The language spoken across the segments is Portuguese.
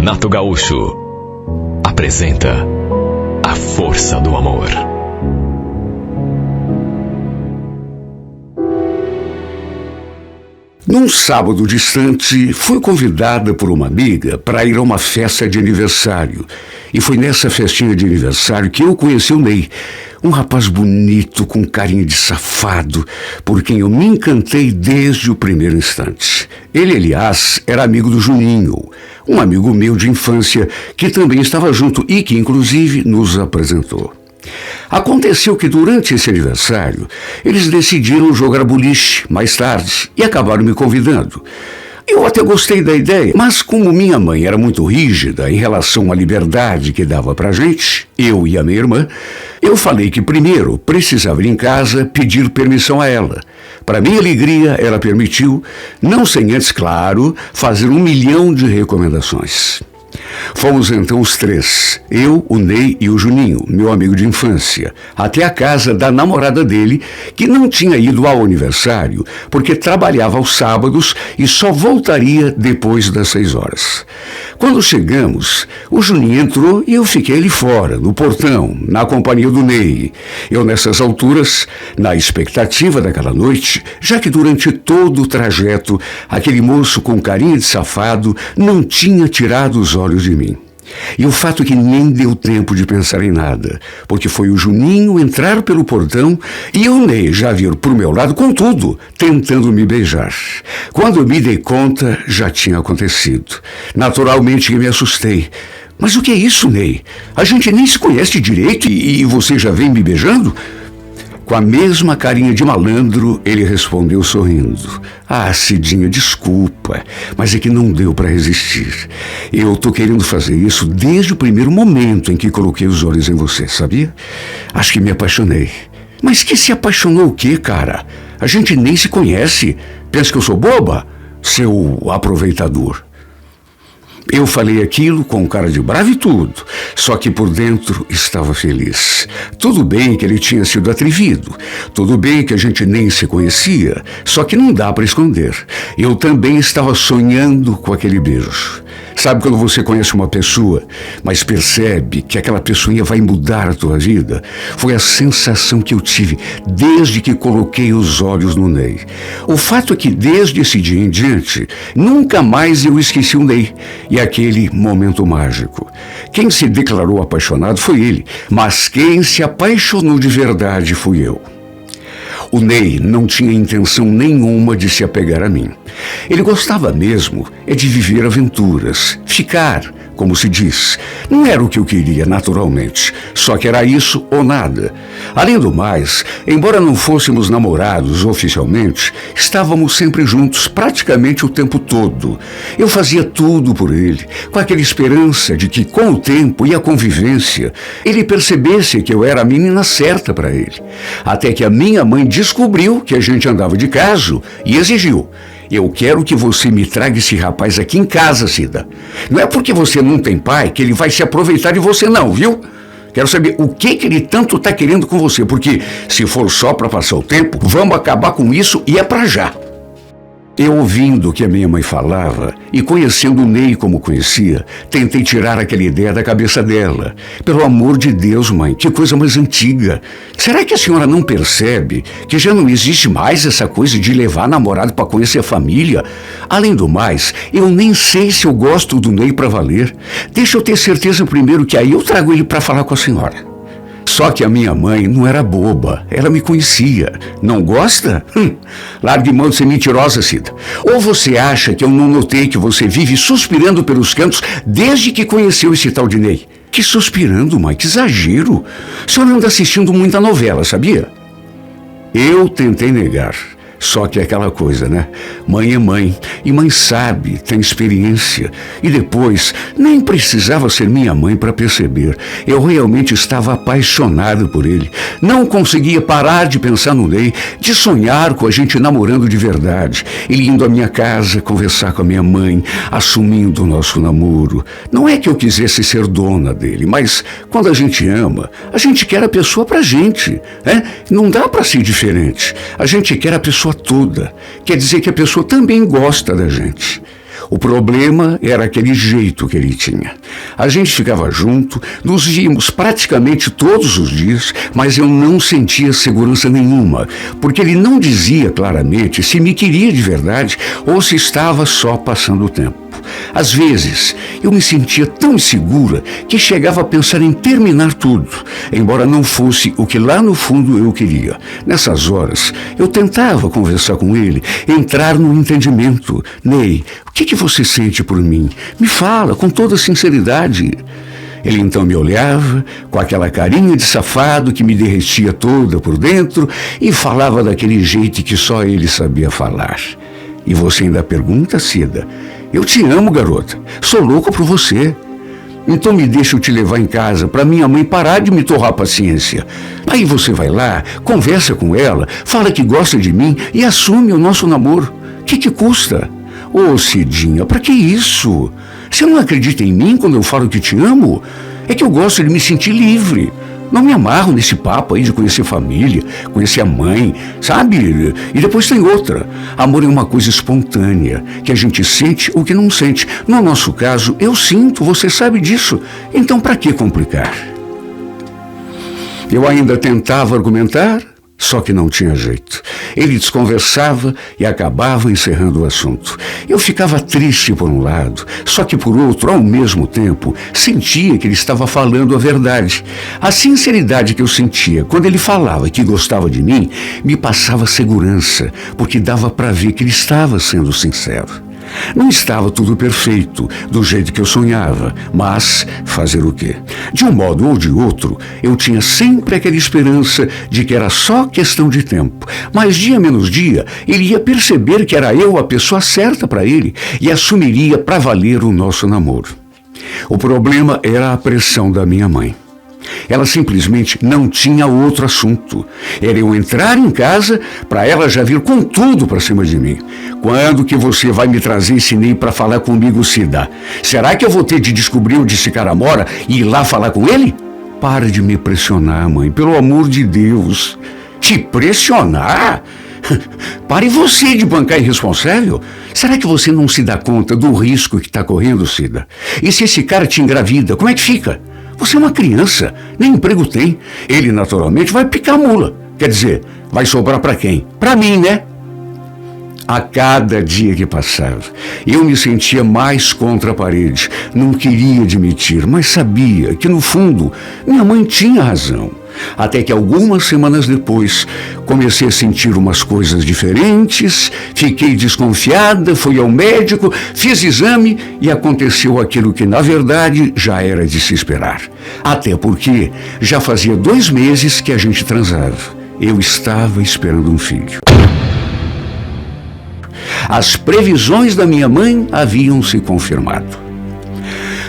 Renato Gaúcho apresenta A Força do Amor. Num sábado distante, fui convidada por uma amiga para ir a uma festa de aniversário. E foi nessa festinha de aniversário que eu conheci o Ney, um rapaz bonito, com carinha de safado, por quem eu me encantei desde o primeiro instante. Ele, aliás, era amigo do Juninho, um amigo meu de infância, que também estava junto e que, inclusive, nos apresentou. Aconteceu que durante esse aniversário, eles decidiram jogar boliche mais tarde e acabaram me convidando. Eu até gostei da ideia, mas como minha mãe era muito rígida em relação à liberdade que dava pra gente, eu e a minha irmã, eu falei que primeiro precisava ir em casa pedir permissão a ela. Para minha alegria, ela permitiu, não sem antes, claro, fazer 1 milhão de recomendações. Fomos então os três, eu, o Ney e o Juninho, meu amigo de infância, até a casa da namorada dele, que não tinha ido ao aniversário porque trabalhava aos sábados e só voltaria depois das 6 horas. Quando chegamos, o Juninho entrou e eu fiquei ali fora, no portão, na companhia do Ney. Eu nessas alturas, na expectativa daquela noite, já que durante todo o trajeto, aquele moço com carinha de safado não tinha tirado os olhos de mim. E o fato é que nem deu tempo de pensar em nada, porque foi o Juninho entrar pelo portão e o Ney já vir pro meu lado com tudo, tentando me beijar. Quando eu me dei conta, já tinha acontecido. Naturalmente que me assustei. Mas o que é isso, Ney? A gente nem se conhece direito e você já vem me beijando? Com a mesma carinha de malandro, ele respondeu sorrindo. Ah, Cidinha, desculpa, mas é que não deu para resistir. Eu tô querendo fazer isso desde o primeiro momento em que coloquei os olhos em você, sabia? Acho que me apaixonei. Mas que se apaixonou o quê, cara? A gente nem se conhece. Pensa que eu sou boba? Seu aproveitador. Eu falei aquilo com cara de bravo e tudo, só que por dentro estava feliz. Tudo bem que ele tinha sido atrevido, tudo bem que a gente nem se conhecia, só que não dá para esconder. Eu também estava sonhando com aquele beijo. Sabe quando você conhece uma pessoa, mas percebe que aquela pessoinha vai mudar a tua vida? Foi a sensação que eu tive desde que coloquei os olhos no Ney. O fato é que desde esse dia em diante, nunca mais eu esqueci o Ney e aquele momento mágico. Quem se declarou apaixonado foi ele, mas quem se apaixonou de verdade fui eu. O Ney não tinha intenção nenhuma de se apegar a mim. Ele gostava mesmo de viver aventuras, ficar, como se diz. Não era o que eu queria, naturalmente, só que era isso ou nada. Além do mais, embora não fôssemos namorados oficialmente, estávamos sempre juntos praticamente o tempo todo. Eu fazia tudo por ele, com aquela esperança de que, com o tempo e a convivência, ele percebesse que eu era a menina certa para ele. Até que a minha mãe descobriu que a gente andava de caso e exigiu: eu quero que você me traga esse rapaz aqui em casa, Cida. Não é porque você não tem pai que ele vai se aproveitar de você não, viu? Quero saber o que ele tanto tá querendo com você, porque se for só para passar o tempo, vamos acabar com isso e é para já. Eu, ouvindo o que a minha mãe falava e conhecendo o Ney como conhecia, tentei tirar aquela ideia da cabeça dela. Pelo amor de Deus, mãe, que coisa mais antiga. Será que a senhora não percebe que já não existe mais essa coisa de levar namorado para conhecer a família? Além do mais, eu nem sei se eu gosto do Ney para valer. Deixa eu ter certeza primeiro que aí eu trago ele para falar com a senhora. Só que a minha mãe não era boba, ela me conhecia. Não gosta? Largue mão de ser mentirosa, Cida. Ou você acha que eu não notei que você vive suspirando pelos cantos desde que conheceu esse tal de Ney? Que suspirando, mãe, que exagero. A senhora anda assistindo muita novela, sabia? Eu tentei negar. Só que é aquela coisa, né? Mãe é mãe, e mãe sabe, tem experiência. E depois, nem precisava ser minha mãe para perceber. Eu realmente estava apaixonado por ele. Não conseguia parar de pensar no Ney, de sonhar com a gente namorando de verdade. Ele indo à minha casa conversar com a minha mãe, assumindo o nosso namoro. Não é que eu quisesse ser dona dele, mas quando a gente ama, a gente quer a pessoa pra gente, né? Não dá para ser diferente. A gente quer a pessoa toda. Quer dizer que a pessoa também gosta da gente. O problema era aquele jeito que ele tinha. A gente ficava junto, nos víamos praticamente todos os dias, mas eu não sentia segurança nenhuma, porque ele não dizia claramente se me queria de verdade ou se estava só passando o tempo. Às vezes, eu me sentia tão insegura que chegava a pensar em terminar tudo, embora não fosse o que lá no fundo eu queria. Nessas horas, eu tentava conversar com ele, entrar no entendimento. Ney, o que você sente por mim? Me fala com toda sinceridade. Ele então me olhava com aquela carinha de safado que me derretia toda por dentro e falava daquele jeito que só ele sabia falar. E você ainda pergunta, Cida? Eu te amo, garota. Sou louco por você. Então me deixa eu te levar em casa para minha mãe parar de me torrar a paciência. Aí você vai lá, conversa com ela, fala que gosta de mim e assume o nosso namoro. O que custa? Ô, Cidinha, para que isso? Você não acredita em mim quando eu falo que te amo? É que eu gosto de me sentir livre. Não me amarro nesse papo aí de conhecer família, conhecer a mãe, sabe? E depois tem outra. Amor é uma coisa espontânea, que a gente sente ou que não sente. No nosso caso, eu sinto, você sabe disso. Então, para que complicar? Eu ainda tentava argumentar, só que não tinha jeito. Ele desconversava e acabava encerrando o assunto. Eu ficava triste por um lado, só que por outro, ao mesmo tempo, sentia que ele estava falando a verdade. A sinceridade que eu sentia quando ele falava que gostava de mim me passava segurança, porque dava para ver que ele estava sendo sincero. Não estava tudo perfeito, do jeito que eu sonhava, mas fazer o quê? De um modo ou de outro, eu tinha sempre aquela esperança de que era só questão de tempo. Mas dia menos dia, ele ia perceber que era eu a pessoa certa para ele e assumiria para valer o nosso namoro. O problema era a pressão da minha mãe. Ela simplesmente não tinha outro assunto. Era eu entrar em casa para ela já vir com tudo para cima de mim. Quando que você vai me trazer esse Ney para falar comigo, Cida? Será que eu vou ter de descobrir onde esse cara mora e ir lá falar com ele? Para de me pressionar, mãe, pelo amor de Deus. Te pressionar? Pare você de bancar irresponsável. Será que você não se dá conta do risco que está correndo, Cida? E se esse cara te engravida, como é que fica? Você é uma criança, nem emprego tem. Ele, naturalmente, vai picar a mula. Quer dizer, vai sobrar para quem? Para mim, né? A cada dia que passava, eu me sentia mais contra a parede. Não queria admitir, mas sabia que, no fundo, minha mãe tinha razão. Até que algumas semanas depois, comecei a sentir umas coisas diferentes, fiquei desconfiada, fui ao médico, fiz exame e aconteceu aquilo que, na verdade, já era de se esperar. Até porque já fazia 2 meses que a gente transava. Eu estava esperando um filho. As previsões da minha mãe haviam se confirmado.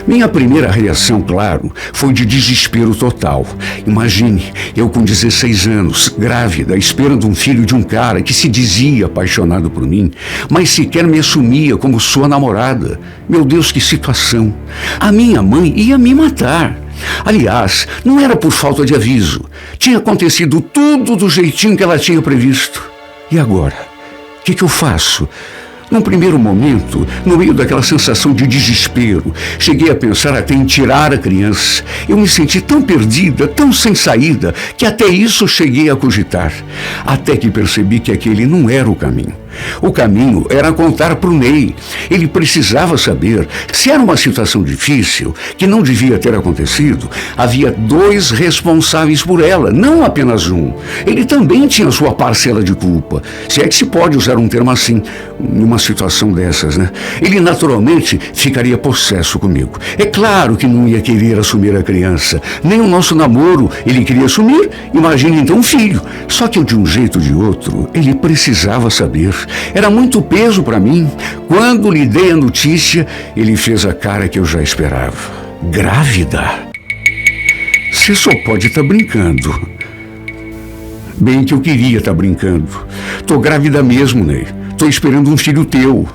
Minha primeira reação, claro, foi de desespero total. Imagine, eu com 16 anos, grávida, esperando um filho de um cara que se dizia apaixonado por mim, mas sequer me assumia como sua namorada. Meu Deus, que situação! A minha mãe ia me matar. Aliás, não era por falta de aviso. Tinha acontecido tudo do jeitinho que ela tinha previsto. E agora? O que eu faço? Num primeiro momento, no meio daquela sensação de desespero, cheguei a pensar até em tirar a criança. Eu me senti tão perdida, tão sem saída, que até isso cheguei a cogitar. Até que percebi que aquele não era o caminho. O caminho era contar para o Ney. Ele precisava saber se era uma situação difícil, que não devia ter acontecido. Havia 2 responsáveis por ela, não apenas um. Ele também tinha sua parcela de culpa, se é que se pode usar um termo assim, numa situação dessas, né? Ele naturalmente ficaria possesso comigo. É claro que não ia querer assumir a criança, nem o nosso namoro ele queria assumir, imagine então um filho. Só que de um jeito ou de outro, ele precisava saber. Era muito peso para mim. Quando lhe dei a notícia, ele fez a cara que eu já esperava. Grávida? Você só pode estar brincando. Bem que eu queria estar brincando. Tô grávida mesmo, Ney. Tô esperando um filho teu.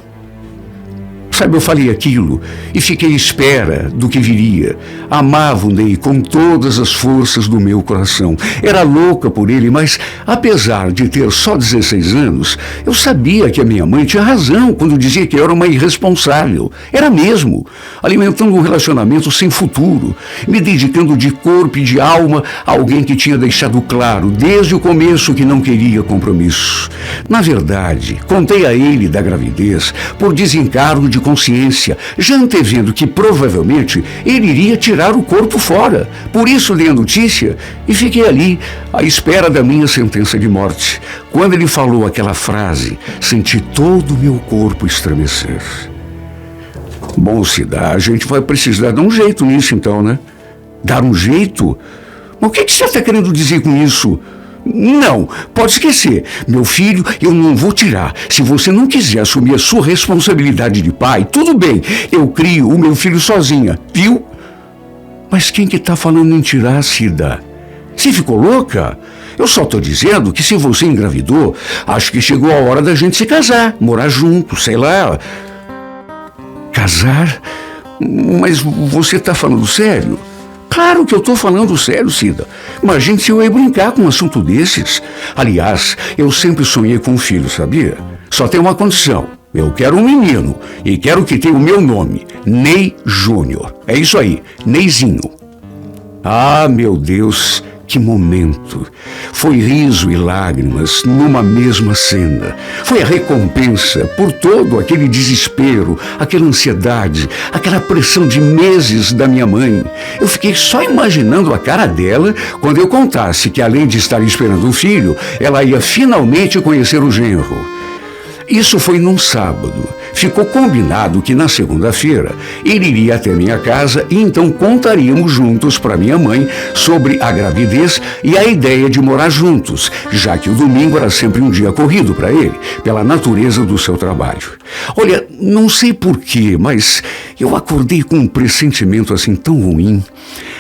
Sabe, eu falei aquilo e fiquei à espera do que viria. Amava o Ney com todas as forças do meu coração. Era louca por ele, mas apesar de ter só 16 anos, eu sabia que a minha mãe tinha razão quando dizia que eu era uma irresponsável. Era mesmo, alimentando um relacionamento sem futuro, me dedicando de corpo e de alma a alguém que tinha deixado claro desde o começo que não queria compromisso. Na verdade, contei a ele da gravidez por desencargo de consciência, já antevendo que provavelmente ele iria tirar o corpo fora. Por isso dei a notícia e fiquei ali à espera da minha sentença de morte. Quando ele falou aquela frase, senti todo o meu corpo estremecer. Bom, Cida, a gente vai precisar dar um jeito nisso então, né? Dar um jeito? Mas o que você está querendo dizer com isso? Não, pode esquecer. Meu filho, eu não vou tirar. Se você não quiser assumir a sua responsabilidade de pai, tudo bem. Eu crio o meu filho sozinha, viu? Mas quem que tá falando em tirar, Cida? Você ficou louca? Eu só tô dizendo que se você engravidou, acho que chegou a hora da gente se casar, morar junto, sei lá. Casar? Mas você tá falando sério? Claro que eu estou falando sério, Cida. Imagine se eu ia brincar com um assunto desses. Aliás, eu sempre sonhei com um filho, sabia? Só tem uma condição. Eu quero um menino e quero que tenha o meu nome, Ney Júnior. É isso aí, Neyzinho. Ah, meu Deus, que momento! Foi riso e lágrimas numa mesma cena. Foi a recompensa por todo aquele desespero, aquela ansiedade, aquela pressão de meses da minha mãe. Eu fiquei só imaginando a cara dela quando eu contasse que, além de estar esperando um filho, ela ia finalmente conhecer o genro. Isso foi num sábado. Ficou combinado que na segunda-feira ele iria até minha casa e então contaríamos juntos para minha mãe sobre a gravidez e a ideia de morar juntos, já que o domingo era sempre um dia corrido para ele, pela natureza do seu trabalho. Olha, não sei porquê, mas eu acordei com um pressentimento assim tão ruim.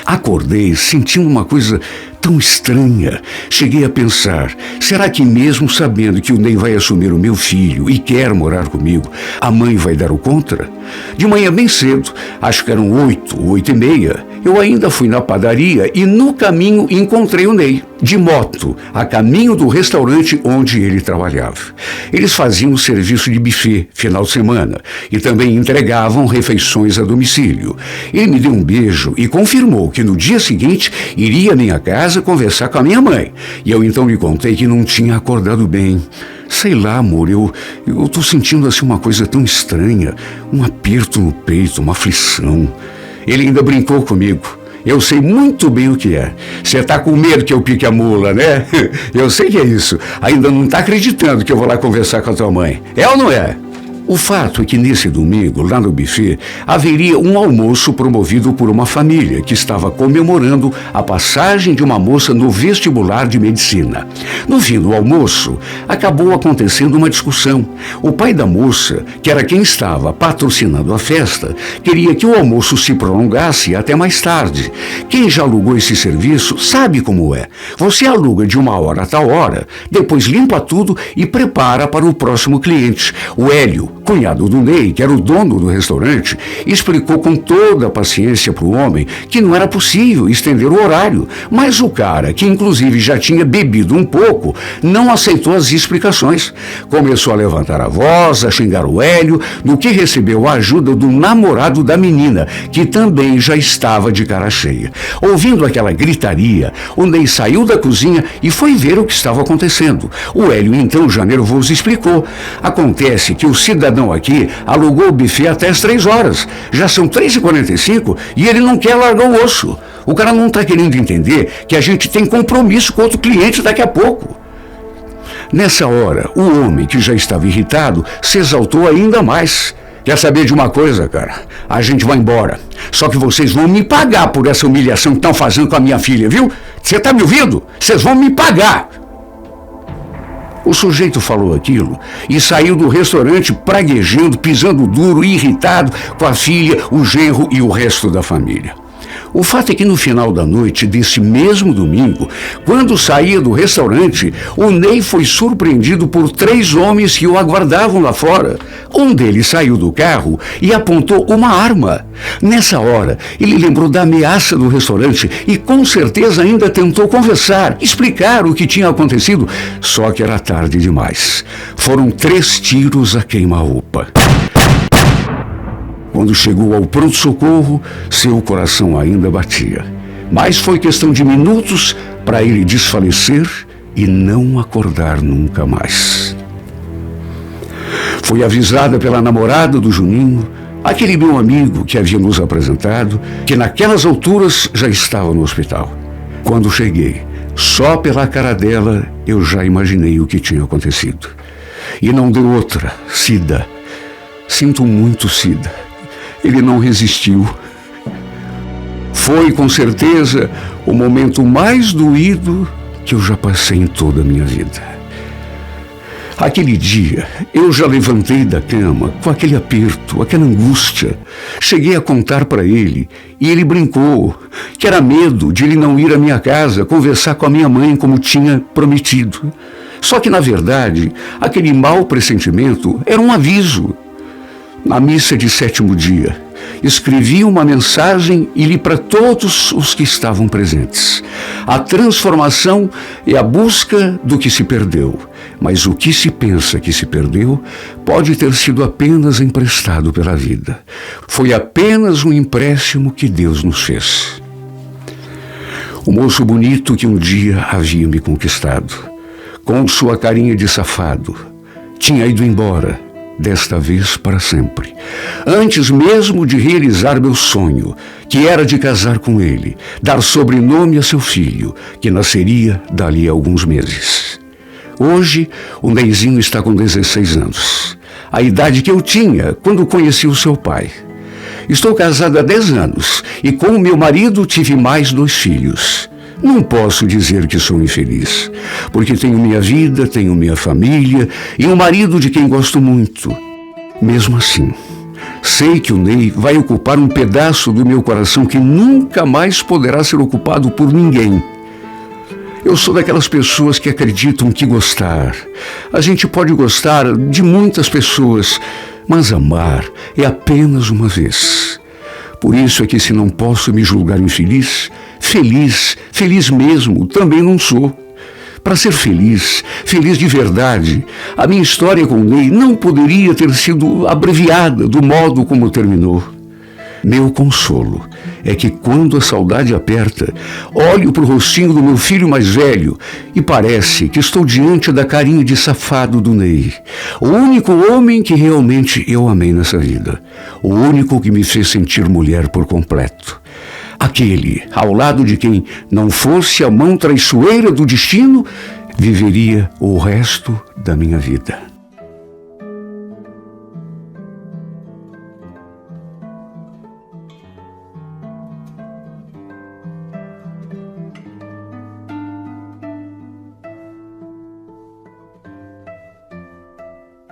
Acordei sentindo uma coisa tão estranha. Cheguei a pensar, será que mesmo sabendo que o Ney vai assumir o meu filho e quer morar comigo, a mãe vai dar o contra? De manhã bem cedo, acho que eram 8h30, eu ainda fui na padaria e no caminho encontrei o Ney, de moto, a caminho do restaurante onde ele trabalhava. Eles faziam serviço de buffet final de semana e também entregavam refeições a domicílio. Ele me deu um beijo e confirmou que no dia seguinte iria à minha casa conversar com a minha mãe. E eu então lhe contei que não tinha acordado bem. Sei lá, amor, eu tô sentindo assim uma coisa tão estranha, um aperto no peito, uma aflição. Ele ainda brincou comigo. Eu sei muito bem o que é. Você tá com medo que eu pique a mula, né? Eu sei que é isso. Ainda não tá acreditando que eu vou lá conversar com a tua mãe. É ou não é? O fato é que nesse domingo, lá no buffet, haveria um almoço promovido por uma família que estava comemorando a passagem de uma moça no vestibular de medicina. No fim do almoço, acabou acontecendo uma discussão. O pai da moça, que era quem estava patrocinando a festa, queria que o almoço se prolongasse até mais tarde. Quem já alugou esse serviço sabe como é. Você aluga de 1h a tal hora, depois limpa tudo e prepara para o próximo cliente. O Hélio, cunhado do Ney, que era o dono do restaurante, explicou com toda a paciência para o homem que não era possível estender o horário, mas o cara, que inclusive já tinha bebido um pouco, não aceitou as explicações. Começou a levantar a voz, a xingar o Hélio, no que recebeu a ajuda do namorado da menina, que também já estava de cara cheia. Ouvindo aquela gritaria, o Ney saiu da cozinha e foi ver o que estava acontecendo. O Hélio, então, já nervoso, explicou. Acontece que o cidadão aqui alugou o buffet até as 3h. Já são 3h45 e ele não quer largar o osso. O cara não está querendo entender que a gente tem compromisso com outro cliente daqui a pouco. Nessa hora, o homem, que já estava irritado, se exaltou ainda mais. Quer saber de uma coisa, cara? A gente vai embora. Só que vocês vão me pagar por essa humilhação que estão fazendo com a minha filha, viu? Você está me ouvindo? Vocês vão me pagar. O sujeito falou aquilo e saiu do restaurante praguejando, pisando duro, irritado com a filha, o genro e o resto da família. O fato é que no final da noite desse mesmo domingo, quando saía do restaurante, o Ney foi surpreendido por 3 homens que o aguardavam lá fora. Um deles saiu do carro e apontou uma arma. Nessa hora, ele lembrou da ameaça do restaurante e com certeza ainda tentou conversar, explicar o que tinha acontecido. Só que era tarde demais. Foram 3 tiros a queima-roupa. Quando chegou ao pronto-socorro, seu coração ainda batia. Mas foi questão de minutos para ele desfalecer e não acordar nunca mais. Foi avisada pela namorada do Juninho, aquele meu amigo que havia nos apresentado, que naquelas alturas já estava no hospital. Quando cheguei, só pela cara dela, eu já imaginei o que tinha acontecido. E não deu outra, Cida. Sinto muito, Cida. Ele não resistiu. Foi, com certeza, o momento mais doído que eu já passei em toda a minha vida. Aquele dia, eu já levantei da cama com aquele aperto, aquela angústia. Cheguei a contar para ele e ele brincou que era medo de ele não ir à minha casa conversar com a minha mãe como tinha prometido. Só que, na verdade, aquele mau pressentimento era um aviso. Na missa de 7º dia, escrevi uma mensagem e li para todos os que estavam presentes. A transformação é a busca do que se perdeu, mas o que se pensa que se perdeu pode ter sido apenas emprestado pela vida. Foi apenas um empréstimo que Deus nos fez. O moço bonito que um dia havia me conquistado, com sua carinha de safado, tinha ido embora, desta vez para sempre, antes mesmo de realizar meu sonho, que era de casar com ele, dar sobrenome a seu filho, que nasceria dali a alguns meses. Hoje, o Neizinho está com 16 anos, a idade que eu tinha quando conheci o seu pai. Estou casado há 10 anos e com o meu marido tive mais 2 filhos. Não posso dizer que sou infeliz, porque tenho minha vida, tenho minha família e um marido de quem gosto muito. Mesmo assim, sei que o Ney vai ocupar um pedaço do meu coração que nunca mais poderá ser ocupado por ninguém. Eu sou daquelas pessoas que acreditam que gostar. A gente pode gostar de muitas pessoas, mas amar é apenas uma vez. Por isso é que, se não posso me julgar infeliz, feliz mesmo, também não sou. Para ser feliz de verdade, a minha história com o Ney não poderia ter sido abreviada do modo como terminou. Meu consolo é que, quando a saudade aperta, olho para o rostinho do meu filho mais velho e parece que estou diante da carinha de safado do Ney, o único homem que realmente eu amei nessa vida, o único que me fez sentir mulher por completo. Aquele ao lado de quem, não fosse a mão traiçoeira do destino, viveria o resto da minha vida.